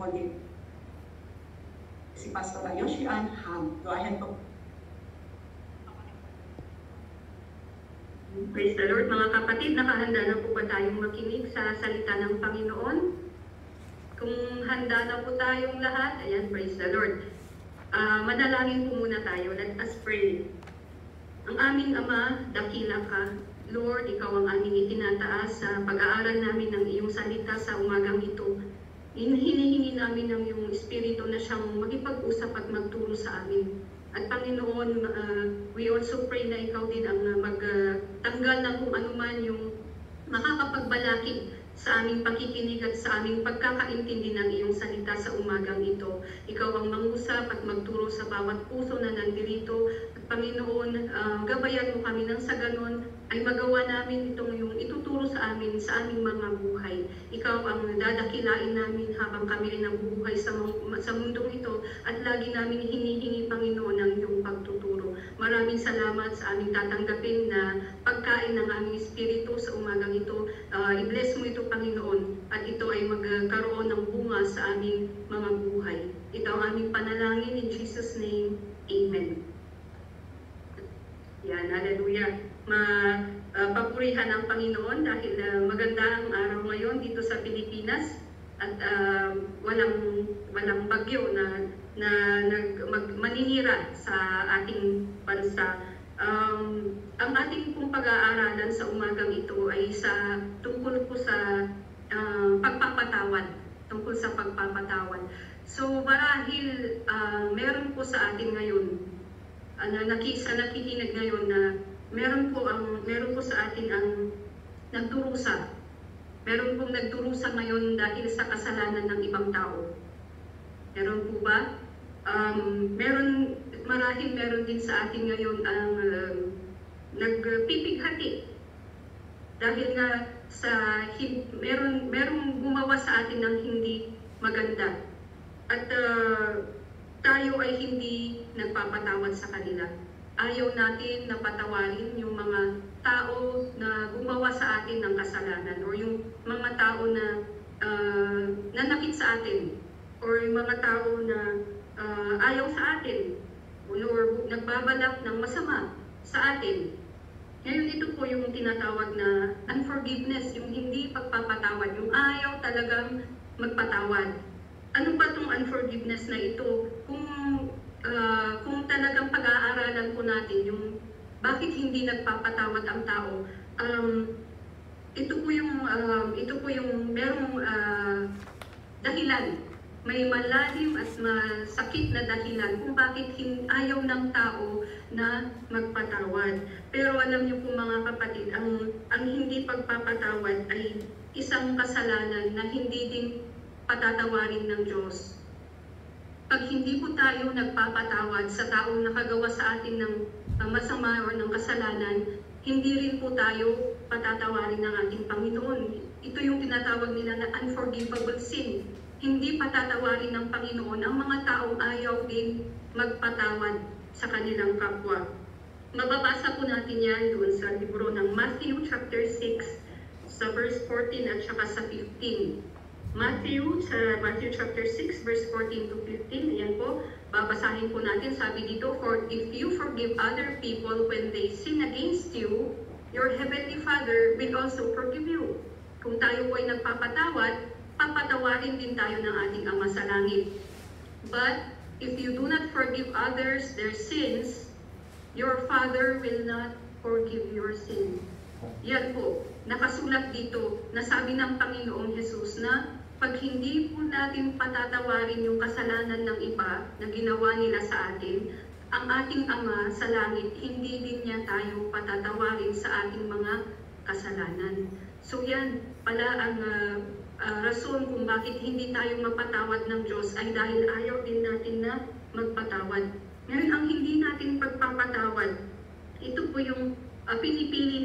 audience. Si Pastor Yoshi Ann Ham. Go ahead po. Praise the Lord, mga kapatid. Nakahanda na po ba tayong makinig sa salita ng Panginoon? Kung handa na po tayong lahat, ayan, praise the Lord. Manalangin po muna tayo. Let us pray. Ang aming Ama, dakila ka. Lord, Ikaw ang aming itinataas sa pag-aaral namin ng iyong salita sa umagang ito. Hinihingi namin ng iyong Espiritu na siyang magipag-usap at magturo sa amin. At Panginoon, we also pray na Ikaw din ang magtanggal ng kung anuman yung makakapagbalakid sa aming pakikinig at sa aming pagkakaintindi ng iyong salita sa umagang ito. Ikaw ang mangusap at magturo sa bawat puso na nandirito. At Panginoon, gabayan mo kami nang sa ganon ay magawa namin itong yung ituturo sa amin sa aming mga buhay. Ikaw ang dadakilain namin habang kami rin nabubuhay sa mundong ito at lagi namin hinihingi, Panginoon, ang iyong pagtuturo. Maraming salamat sa aming tatanggapin na pagkain ng aming Espiritu sa umagang ito. I-bless mo ito, Panginoon, at ito ay magkaroon ng bunga sa aming mga buhay. Ito ang aming panalangin in Jesus' name. Amen. Yan, hallelujah. Papurihan ang Panginoon dahil maganda ang araw ngayon dito sa Pilipinas at walang bagyo na maninira sa ating bansa. Ang ating pong pag-aaralan sa umagang ito ay tungkol po sa pagpapatawad. Tungkol sa pagpapatawad. So marahil meron po sa atin ngayon, nakikinig ngayon na meron po sa atin ang nagdurusa. Meron pong nagdurusa ngayon dahil sa kasalanan ng ibang tao. Meron po ba? Marahil meron din sa atin ngayon ang nagpipighati dahil nga merong gumawa sa atin ng hindi maganda at tayo ay hindi nagpapatawad sa kanila. Ayaw natin na patawarin yung mga tao na gumawa sa atin ng kasalanan or yung mga tao na nanakit sa atin or yung mga tao na ayaw sa atin or nagbabalak ng masama sa atin. Ngayon ito po yung tinatawag na unforgiveness, yung hindi pagpapatawad, yung ayaw talagang magpatawad. Ano ba itong unforgiveness na ito? Kung talagang pag-aaralan po natin yung bakit hindi nagpapatawad ang tao, ito po yung merong dahilan. May malalim at masakit na dahilan kung bakit ayaw ng tao na magpatawad. Pero alam niyo po mga kapatid, ang hindi pagpapatawad ay isang kasalanan na hindi din patatawarin ng Diyos. Pag hindi po tayo nagpapatawad sa taong nakagawa sa atin ng masama o ng kasalanan, hindi rin po tayo patatawarin ng ating Panginoon. Ito yung tinatawag nila na unforgivable sin. Hindi patatawarin ng Panginoon ang mga taong ayaw din magpatawad sa kanilang kapwa. Mababasa po natin yan doon sa libro ng Matthew chapter 6 sa verse 14 at saka sa 15. Matthew chapter 6 verse 14 to 15. Ayan po, babasahin po natin. Sabi dito, "For if you forgive other people when they sin against you, your heavenly Father will also forgive you." Kung tayo po ay nagpapatawad, papatawarin din tayo ng ating Ama sa langit. But if you do not forgive others their sins, your Father will not forgive your sin. Yan po, nakasulat dito na sabi ng Panginoong Jesus na pag hindi po natin patatawarin yung kasalanan ng iba na ginawa nila sa atin, ang ating Ama sa langit, hindi din niya tayo patatawarin sa ating mga kasalanan. So yan pala ang rason kung bakit hindi tayo mapatawad ng Diyos ay dahil ayaw din natin na magpatawad. Ngayon, ang hindi natin pagpapatawad, ito po yung pinipili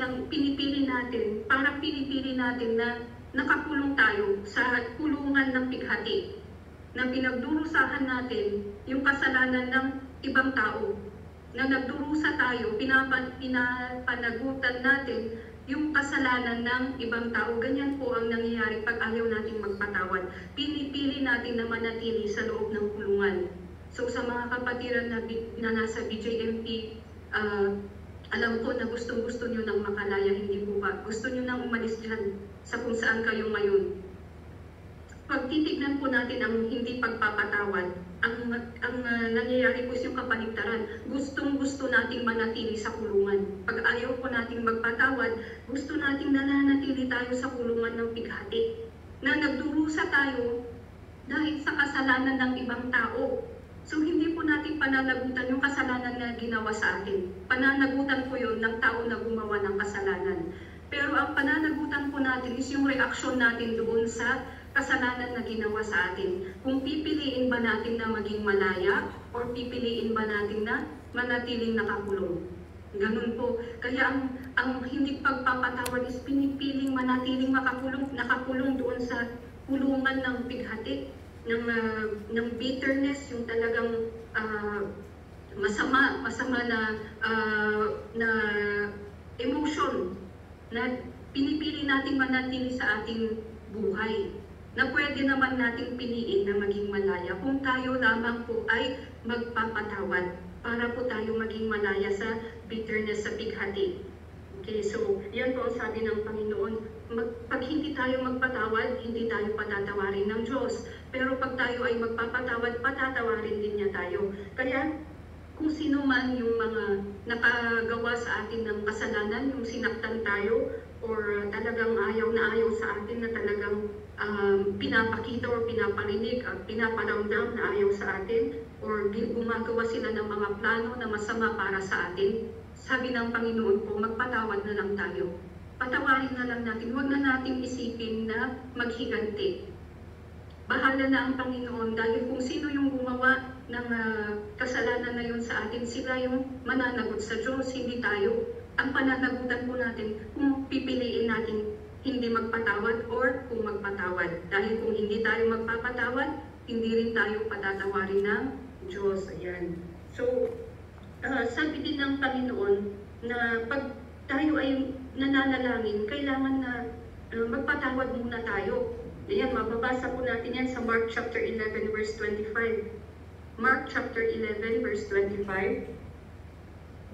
natin, parang pinipili natin na nakakulong tayo sa kulungan ng pighati, na pinagdurusahan natin yung kasalanan ng ibang tao, na nagdurusa tayo, pinapanagutan natin yung kasalanan ng ibang tao. Ganyan po ang nangyayari pag ayaw nating magpatawad. Pinipili natin na manatili sa loob ng kulungan. So sa mga kapatiran na nasa BJMP, alam ko na gustong-gusto nyo nang makalaya, hindi po ba? Gusto nyo nang umalis dyan sa kung saan kayo ngayon. Pag titignan po natin ang hindi pagpapatawad, ang nangyayari po yung kapaligtaran. Gustong-gusto nating manatili sa kulungan. Pag ayaw po nating magpatawad, gusto nating nananatili tayo sa kulungan ng pighati. Na nagdurusa tayo dahil sa kasalanan ng ibang tao. So hindi po natin pananagutan yung kasalanan na ginawa sa atin. Pananagutan po yun ng tao na gumawa ng kasalanan. Pero ang pananagutan po natin is yung reaksyon natin doon sa kasalanan na ginawa sa atin. Kung pipiliin ba natin na maging malaya or pipiliin ba natin na manatiling nakakulong. Ganun po. Kaya ang hindi pagpapatawad is pinipiling manatiling nakakulong doon sa kulungan ng pighati, ng bitterness, yung talagang masama na emotion na pinipili nating manatili sa ating buhay, na pwede naman nating piliin na maging malaya kung tayo lamang po ay magpapatawad para po tayo maging malaya sa bitterness, sa pighati. Okay, so yan po ang sabi ng Panginoon. Pag hindi tayo magpatawad, hindi tayo patatawarin ng Diyos. Pero pag tayo ay magpapatawad, patatawarin din niya tayo. Kaya kung sino man yung mga nakagawa sa atin ng kasalanan, yung sinaktan tayo, or talagang ayaw na ayaw sa atin, na talagang pinapakita or pinaparinig at pinaparamdam na ayaw sa atin, or gumagawa sila ng mga plano na masama para sa atin, sabi ng Panginoon po, magpatawad na lang tayo. Patawarin na lang natin, huwag na nating isipin na maghiganti. Bahala na ang Panginoon, dahil kung sino yung gumawa ng kasalanan na yun sa atin, sila yung mananagot sa Diyos, hindi tayo. Ang pananagutan po natin kung pipiliin natin hindi magpatawad or kung magpatawad. Dahil kung hindi tayo magpapatawad, hindi rin tayo patatawarin ng Diyos. Ayan. So, sabi din ng Panginoon na pag tayo ay nananalangin, kailangan na magpatawad muna tayo. Ayan, mababasa po natin yan sa Mark chapter 11 verse 25. Mark chapter 11 verse 25.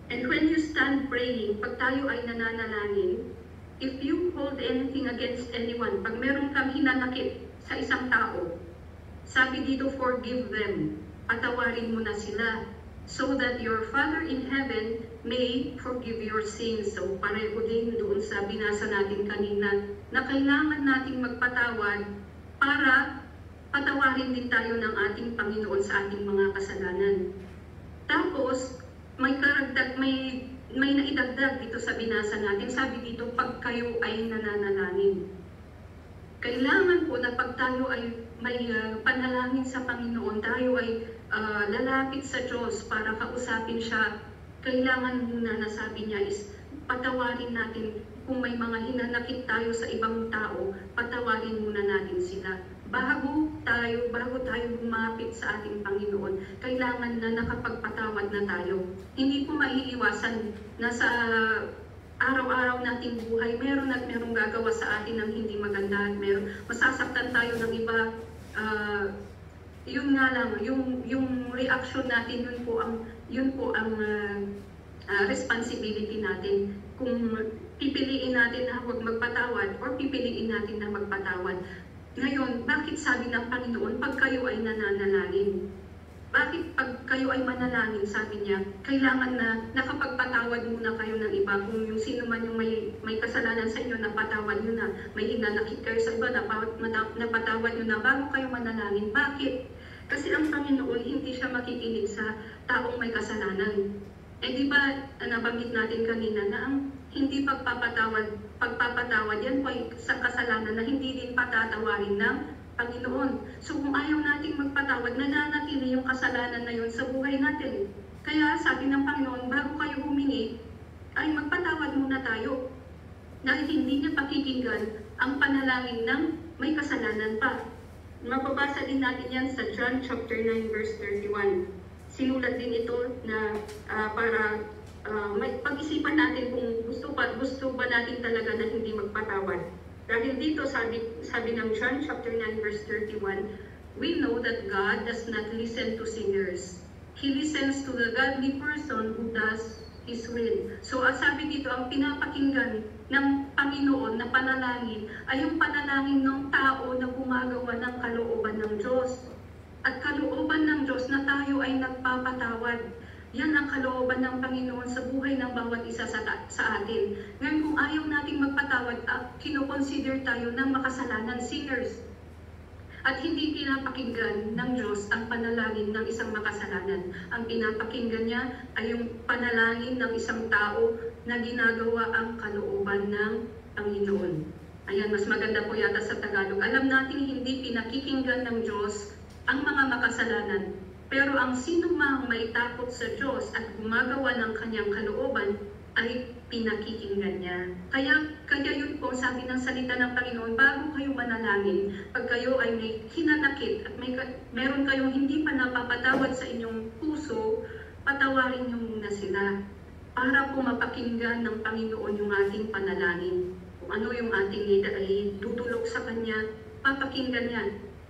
And when you stand praying, pag tayo ay nananalangin, if you hold anything against anyone, pag meron kang hinanakit sa isang tao, sabi dito, forgive them. Patawarin mo na sila, so that your Father in heaven may forgive your sins. So pareho din doon sa binasa natin kanina, na kailangan nating magpatawad para patawarin din tayo ng ating Panginoon sa ating mga kasalanan. Tapos, may naidagdag dito sa binasa natin. Sabi dito, pag kayo ay nananalangin. Kailangan po na pag tayo ay may panalangin sa Panginoon, tayo ay lalapit sa Diyos para kausapin siya. Kailangan muna na sabi niya is patawarin natin. Kung may mga hinanakit tayo sa ibang tao, patawarin muna natin sila. Bago tayo lumapit sa ating Panginoon, kailangan na nakapagpatawad na tayo. Hindi po maiiwasan na sa araw-araw nating buhay, meron gagawa sa atin ng hindi maganda, masasaktan tayo ng iba. Yun nga lang, yung reaction natin, yun po ang responsibility natin. Kung pipiliin natin na huwag magpatawad or pipiliin natin na magpatawad. Ngayon, bakit sabi ng Panginoon, pag kayo ay nananalangin? Bakit pag kayo ay manalangin, sabi niya, kailangan na nakapagpatawad muna kayo ng iba. Kung yung sino man yung may kasalanan sa inyo, napatawad nyo na. May hinanakit kayo sa iba, napatawad nyo na bago kayo manalangin. Bakit? Kasi ang Panginoon, hindi siya makikinig sa taong may kasalanan. Eh di ba, nabanggit natin kanina na ang hindi pagpapatawad yan po ay isang kasalanan na hindi din patatawarin ng Panginoon. So kung ayaw nating magpatawad, nananatili yung kasalanan na yun sa buhay natin. Kaya sabi ng Panginoon, bago kayo humingi, ay magpatawad muna tayo. Dahil hindi niya pakikinggan ang panalangin ng may kasalanan pa. Mababasa din natin yan sa John chapter 9 verse 31. Sinulat din ito na para pag-isipan natin kung gusto ba natin talaga na hindi magpatawad. Dahil dito sabi ng John chapter 9 verse 31, we know that God does not listen to sinners. He listens to the godly person who does His will. So sabi dito, ang pinapakinggan ng Panginoon na panalangin ay yung panalangin ng tao na gumagawa ng kalooban ng Diyos. At kalooban ng Diyos na tayo ay nagpapatawad. Yan ang kalooban ng Panginoon sa buhay ng bawat isa sa atin. Ngayon kung ayaw nating magpatawad, kinoconsider tayo ng makasalanan, sinners. At hindi pinapakinggan ng Diyos ang panalangin ng isang makasalanan. Ang pinapakinggan niya ay yung panalangin ng isang tao na ginagawa ang kalooban ng Panginoon. Ayan, mas maganda po yata sa Tagalog. Alam natin hindi pinakikinggan ng Diyos ang mga makasalanan. Pero ang sino mang may takot sa Diyos at gumagawa ng kanyang kalooban ay pinakikinggan niya. Kaya yun po sabi ng salita ng Panginoon, bago kayo manalangin, pag kayo ay may hinanakit at meron kayong hindi pa napapatawad sa inyong puso, patawarin niyo muna sila para po mapakinggan ng Panginoon yung ating panalangin. Kung ano yung ating need ay tutulog sa Kanya, papakinggan niya.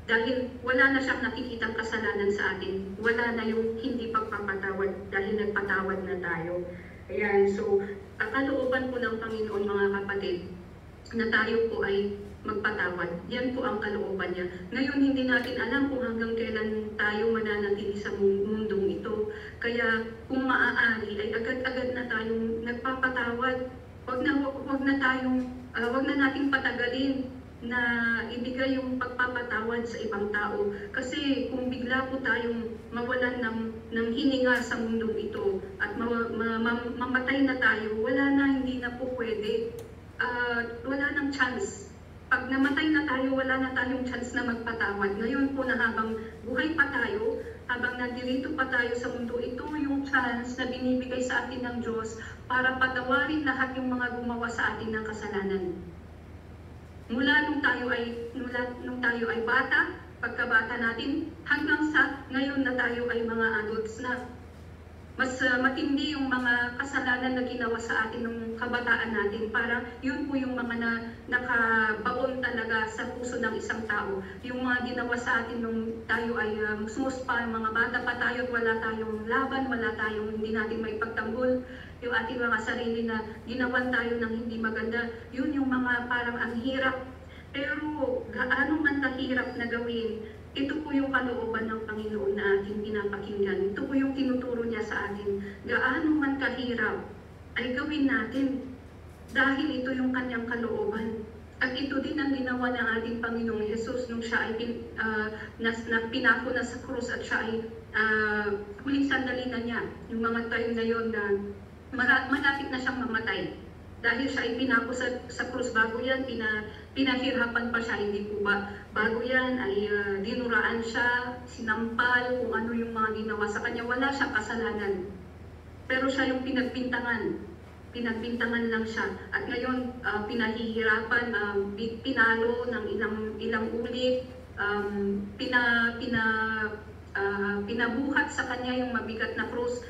Dahil wala na siyang nakikitang kasalanan sa atin. Wala na yung hindi pagpapatawad dahil nagpatawad na tayo. Ayan, so kalooban po ng Panginoon mga kapatid na tayo po ay magpatawad. Yan po ang kalooban niya. Ngayon hindi natin alam kung hanggang kailan tayo mananatili sa mundong ito. Kaya kung maaari ay agad-agad na tayong nagpapatawad. Wag na nating patagalin na ibigay yung pagpapatawad sa ibang tao. Kasi kung bigla po tayong mawalan ng hininga sa mundong ito at mamatay na tayo, hindi na po pwede. Wala nang chance. Pag namatay na tayo, wala na tayong chance na magpatawad. Ngayon po na habang buhay pa tayo, habang nandito pa tayo sa mundo, ito yung chance na binibigay sa atin ng Diyos para patawarin lahat yung mga gumawa sa atin ng kasalanan. Mula nung tayo ay bata, pagkabata natin, hanggang sa ngayon na tayo ay mga adults na. Mas matindi yung mga kasalanan na ginawa sa atin ng kabataan natin. Para yun po yung mga nakabaon talaga sa puso ng isang tao. Yung mga ginawa sa atin nung tayo ay sumuspa, mga bata pa tayo at wala tayong laban, hindi natin may pagtanggol. Yung ating mga sarili na ginawan tayo ng hindi maganda, yun yung mga parang ang hirap. Pero gaano man kahirap na gawin, ito po yung kalooban ng Panginoon na ating pinapakinggan. Ito po yung tinuturo niya sa atin. Gaano man kahirap, ay gawin natin. Dahil ito yung kanyang kalooban. At ito din ang ginawa ng ating Panginoong Jesus nung siya ay pinako na sa krus at siya ay huling sandali na niya. Yung mga time na yun na malapit na siyang mamatay. Dahil siya ay pinako sa krus, bago yan, pinahirapan pa siya, hindi po ba? Bago yan ay dinuraan siya, sinampal, kung ano yung mga ginawa sa kanya. Wala siyang kasalanan. Pero siya yung pinagbintangan lang siya. At ngayon, pinahihirapan, pinalo ng ilang ulit, pinabuhat sa kanya yung mabigat na krus.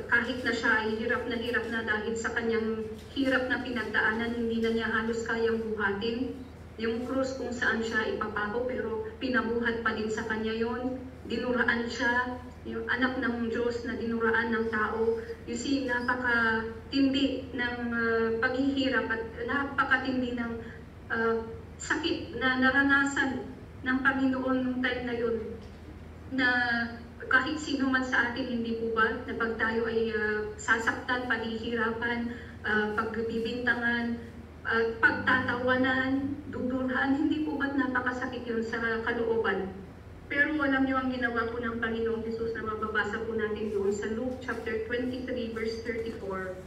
Kahit na siya ay hirap na dahil sa kanyang hirap na pinagdaanan, hindi na niya halos kayang buhatin yung krus kung saan siya ipapako, pero pinabuhat pa din sa kanya yon. Dinuraan siya, yung anak ng Diyos na dinuraan ng tao. You see, napakatindi ng paghihirap at napakatindi ng sakit na naranasan ng Panginoon nung time na yun, na kahit sino man sa atin, hindi po ba, na pag tayo ay sasaktan, paghihirapan, pagbibintangan, pagtatawanan, dudurhan, hindi po ba't napakasakit yun sa kalooban? Pero alam niyo ang ginawa po ng Panginoong Jesus na mababasa po natin doon sa Luke chapter 23 verse 34.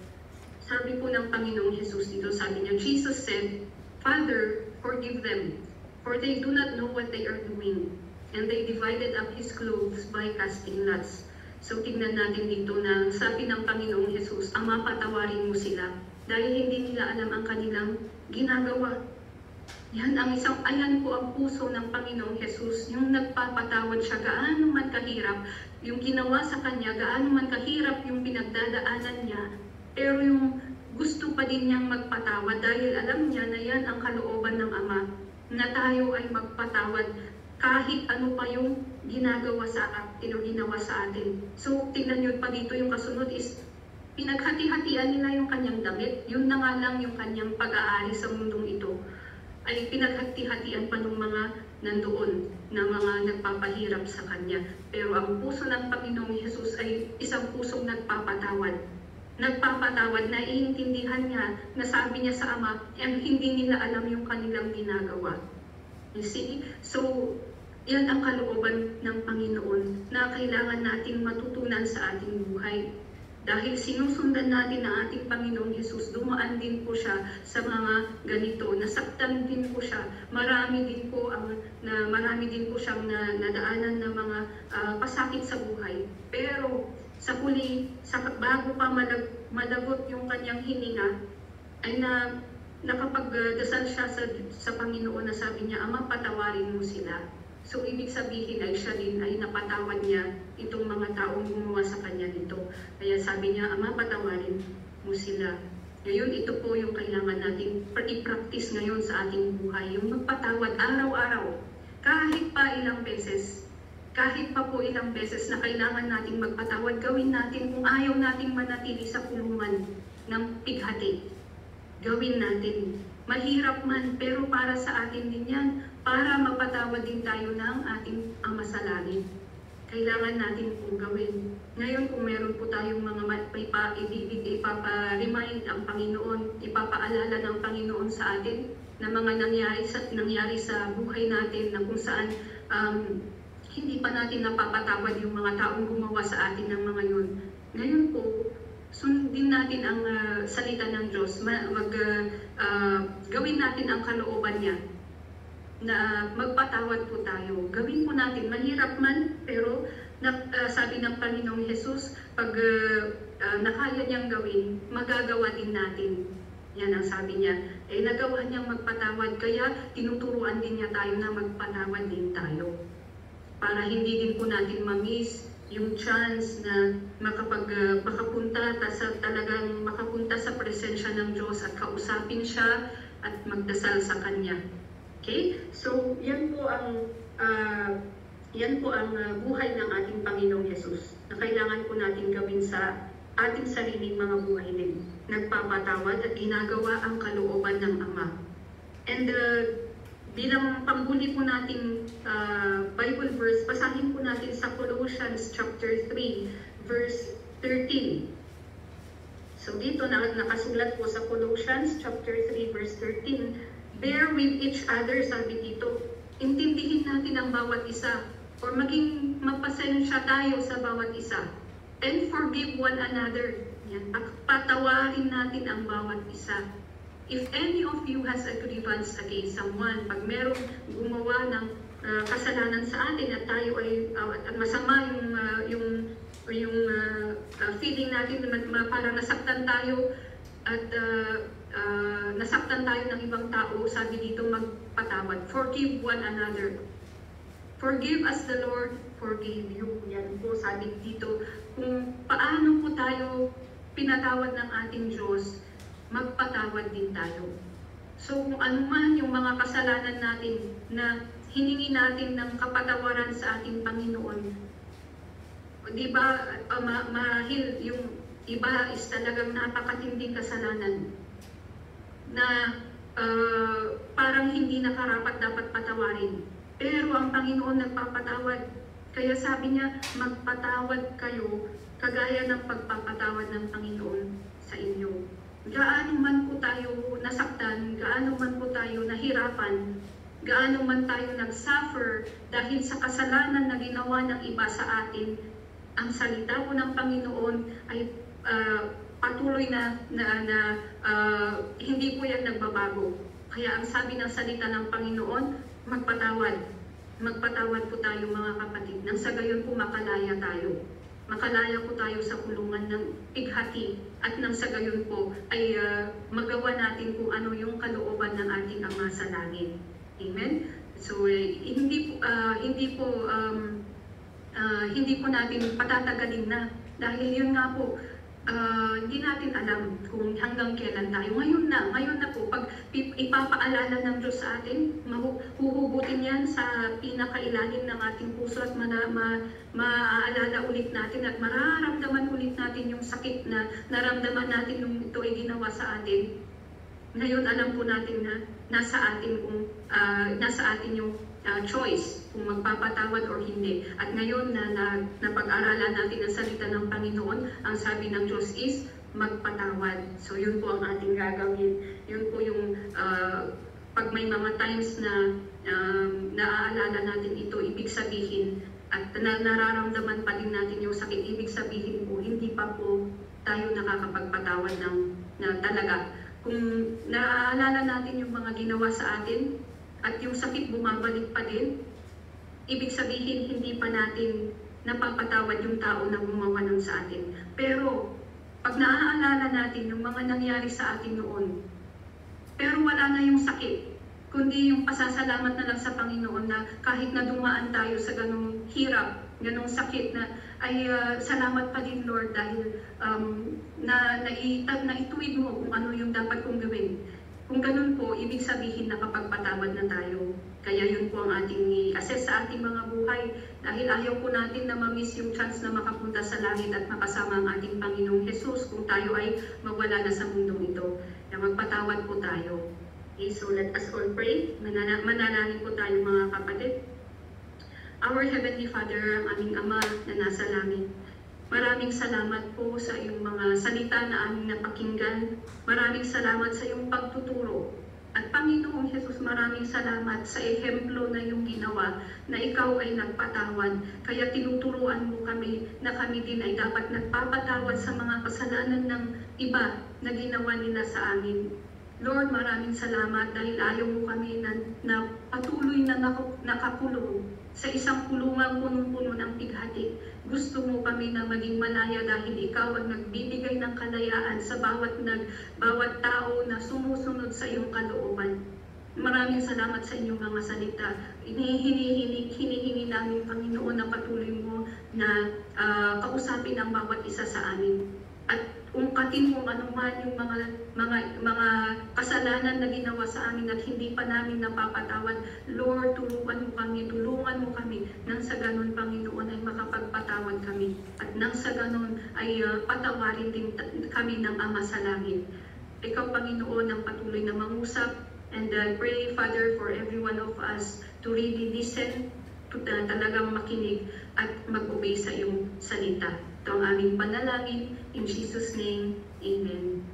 Sabi po ng Panginoong Jesus dito, sabi niya, Jesus said, Father, forgive them, for they do not know what they are doing. And they divided up his clothes by casting lots. So tingnan natin dito na sabi ng Panginoong Jesus, Ama, patawarin mo sila dahil hindi nila alam ang kanilang ginagawa. Ayan po ang puso ng Panginoong Jesus, yung nagpapatawad siya gaano man kahirap, yung ginawa sa kanya, gaano man kahirap yung pinagdadaanan niya, pero yung gusto pa din niyang magpatawad dahil alam niya na yan ang kalooban ng Ama, na tayo ay magpatawad kahit ano pa yung ginawa sa atin. So, tingnan niyo pa dito yung kasunod is, pinaghati-hatian nila yung kanyang damit, yun na nga lang yung kanyang pag-aari sa mundong ito, ay pinaghati-hatian pa ng mga nandoon na mga nagpapahirap sa kanya. Pero ang puso ng Panginoong Jesus ay isang pusong nagpapatawad. Nagpapatawad, na iintindihan niya, na sabi niya sa Ama, hindi nila alam yung kanilang ginagawa. You see? So, yan ang kalooban ng Panginoon na kailangan nating matutunan sa ating buhay. Dahil sinusundan natin ang ating Panginoong Jesus, dumaan din po siya sa mga ganito, nasaktan din po siya, marami din po siyang nadaanan ng mga pasakit sa buhay. Pero sa huli, bago pa malagot yung kanyang hininga, ay nakapagdasal siya sa Panginoon na sabi niya, Ama, patawarin mo sila. So, ibig sabihin ay siya din ay napatawad niya itong mga taong gumawa sa kanya dito. Kaya sabi niya, Ama, patawarin mo sila. Ngayon, ito po yung kailangan natin i-practice ngayon sa ating buhay. Yung magpatawad araw-araw. Kahit pa ilang beses na kailangan nating magpatawad, gawin natin kung ayaw nating manatili sa kulungan ng pighati. Gawin natin. Mahirap man, pero para sa atin din yan, para mapatawad din tayo ng ating Ama sa langit. Kailangan natin po gawin. Ngayon, kung meron po tayong mga ipapa-remind ang Panginoon, ipapaalala ng Panginoon sa atin na mga nangyari sa buhay natin na kung saan hindi pa natin napapatawad yung mga taong gumawa sa atin ng mga yun. Ngayon po, sundin natin ang salita ng Diyos, gawin natin ang kalooban niya na magpatawad po tayo. Gawin po natin, mahirap man, pero sabi ng Panginoong Jesus, pag nakaya niyang gawin, magagawa din natin. Yan ang sabi niya. Nagawa niyang magpatawad, kaya tinuturuan din niya tayo na magpatawad din tayo. Para hindi din po natin ma-miss yung chance na makapunta sa presensya ng Diyos at kausapin siya at magdasal sa Kanya. Okay? So, yan po ang buhay ng ating Panginoong Jesus na kailangan po natin gawin sa ating sariling mga buhay din. Nagpapatawad at ginagawa ang kalooban ng Ama. And bilang panghuli po nating Bible verse, basahin po natin sa Colossians chapter 3, verse 13. So dito nakasulat po sa Colossians chapter 3, verse 13, bear with each other, sabi dito. Intindihin natin ang bawat isa, or maging mapasensya tayo sa bawat isa. And forgive one another. Yan. Patawarin natin ang bawat isa. If any of you has a grievance against someone, pag merong gumawa ng kasalanan sa atin at tayo ay masama yung feeling natin na parang nasaktan tayo at nasaktan tayo ng ibang tao, sabi dito magpatawad. Forgive one another. Forgive as the Lord forgave you. Yan po sabi dito. Kung paano po tayo pinatawad ng ating Diyos, magpatawad din tayo. So kung ano man yung mga kasalanan natin na hiningi natin ng kapatawaran sa ating Panginoon, di ba mahil yung iba is talagang napakatinding kasalanan na parang hindi nakarapat dapat patawarin. Pero ang Panginoon nagpapatawad. Kaya sabi niya, magpatawad kayo kagaya ng pagpapatawad ng Panginoon sa inyo. Gaano man po tayo nasaktan, gaano man po tayo nahirapan, gaano man tayo nag-suffer dahil sa kasalanan na ginawa ng iba sa atin, ang salita po ng Panginoon ay patuloy na hindi po yan nagbabago. Kaya ang sabi ng salita ng Panginoon, magpatawad. Magpatawad po tayo mga kapatid, nang sa gayon po makalaya tayo. makalaya po tayo sa kulungan ng pighati at nang sa gayon po ay magawa natin kung ano yung kalooban ng ating Ama sa langit. Amen? So hindi po natin patatagalin na dahil yun nga po, hindi natin alam kung hanggang kailan tayo. Ngayon na po, pag ipapaalala ng Diyos sa atin, huhugutin yan sa pinakailalim ng ating puso at maaalala ulit natin at mararamdaman ulit natin yung sakit na naramdaman natin nung ito ay ginawa sa atin. Ngayon alam po natin na nasa atin yung choice kung magpapatawad or hindi. At ngayon na napag-aralan natin ang salita ng Panginoon, ang sabi ng Diyos is magpatawad. So yun po ang ating gagawin. Yun po yung pag may mga times na naaalala natin ito, ibig sabihin at nararamdaman pa din natin yung sakit, ibig sabihin po hindi pa po tayo nakakapagpatawad na talaga. Kung naaalala natin yung mga ginawa sa atin at yung sakit bumabalik pa din, ibig sabihin hindi pa natin napapatawad yung tao na gumawa ng sa atin. Pero pag naaalala natin yung mga nangyari sa atin noon, pero wala na yung sakit, kundi yung pasasalamat na lang sa Panginoon na kahit na dumaan tayo sa ganong hirap, ganong sakit na ay salamat pa din Lord dahil naituwid mo kung ano yung dapat kong gawin. Kung ganun po, ibig sabihin nakapagpatawad na tayo. Kaya yun po ang ating i-assess sa ating mga buhay dahil ayaw po natin na ma-miss yung chance na makapunta sa langit at makasama ang ating Panginoong Jesus kung tayo ay mawala na sa mundong ito. Kaya magpatawad po tayo. Okay, so let us all pray. Manalangin po tayo mga kapatid. Our Heavenly Father, ang aming Ama na nasa langit, maraming salamat po sa iyong mga salita na aming napakinggan. Maraming salamat sa iyong pagtuturo. At Panginoong Jesus, maraming salamat sa ehemplo na iyong ginawa na ikaw ay nagpatawad. Kaya tinuturuan mo kami na kami din ay dapat nagpapatawad sa mga kasalanan ng iba na ginawa nila sa amin. Lord, maraming salamat dahil ayaw mo kami na patuloy na nakakulong sa isang kulungang punong-puno ng pighati. Gusto mo kami na maging malaya dahil ikaw ang nagbibigay ng kalayaan sa bawat tao na sumusunod sa iyong kalooban. Maraming salamat sa inyong mga salita. Hinihingi namin, Panginoon, na patuloy mo na kausapin ang bawat isa sa amin. At ungkatin mo anuman yung mga kasalanan na ginawa sa amin at hindi pa namin napapatawad. Lord, tulungan mo kami nang sa ganon, Panginoon, ay makapagpatawad kami. At nang sa ganon ay patawarin din kami ng Ama sa langit. Ikaw, Panginoon, ang patuloy na mangusap. And pray, Father, for every one of us to really listen, to talagang makinig at mag-obey sa iyong salita. Ito ang aming panalangin. In Jesus' name, Amen.